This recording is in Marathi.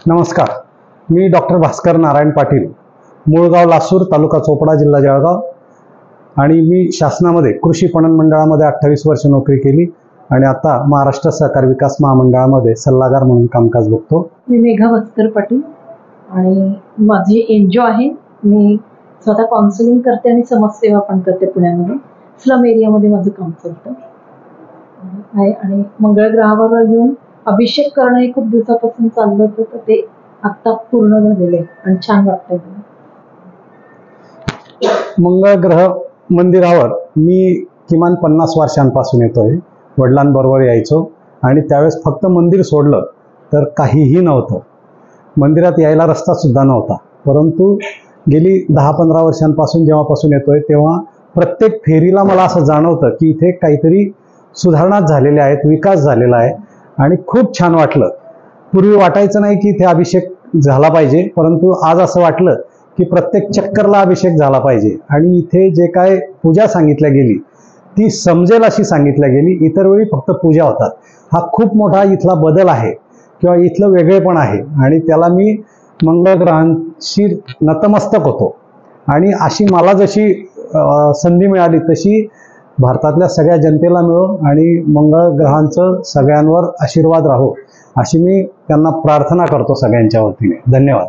नमस्कार, मी डॉक्टर भास्कर नारायण पाटील, मूळगाव लासूर, तालुका चोपडा, जिल्हा जळगाव. आणि मी शासनामध्ये कृषी पणन मंडळामध्ये 28 वर्ष नोकरी केली आणि आता महाराष्ट्र सहकार विकास महामंडळामध्ये सल्लागार म्हणून कामकाज बघतो. मी मेघा भास्कर पाटील आणि माझी एनजीओ आहे. मी स्वतः काउन्सिलिंग करते आणि समाजसेवा पण करते पुण्यामध्ये. स्लम एरियामध्ये माझं काम चालतं आहे आणि मंगळ ग्रहावर येऊन अभिषेक करणं हे खूप दिवसापासून चाललं होतं, तर ते आत्ता पूर्ण झालेलं आहे आणि छान वाटतंय. मंगळ ग्रह मंदिरावर मी किमान 50 वर्षांपासून येतोय. वडिलांबरोबर यायचो आणि त्यावेळेस फक्त मंदिर सोडलं तर काहीही नव्हतं. मंदिरात यायला रस्ता सुद्धा नव्हता. परंतु गेली 10-15 वर्षांपासून जेव्हापासून येतोय तेव्हा प्रत्येक फेरीला मला असं जाणवतं की इथे काहीतरी सुधारणा झालेल्या आहेत, विकास झालेला आहे आणि खूप छान वाटलं. पूर्वी वाटायचं नाही की इथे अभिषेक झाला पाहिजे, परंतु आज असं वाटलं की प्रत्येक चक्करला अभिषेक झाला पाहिजे आणि इथे जे काय पूजा सांगितल्या गेली ती समजेल अशी सांगितल्या गेली. इतर वेळी फक्त पूजा होतात. हा खूप मोठा इथला बदल आहे किंवा इथलं वेगळेपण आहे आणि त्याला मी मंगळ ग्रहांशी नतमस्तक होतो. आणि अशी मला जशी संधी मिळाली तशी भारतातल्या सगळ्या जनतेला मिळो आणि मंगळ ग्रहांचं सगळ्यांवर आशीर्वाद राहो अशी मी त्यांना प्रार्थना करतो सगळ्यांच्या वतीने. धन्यवाद.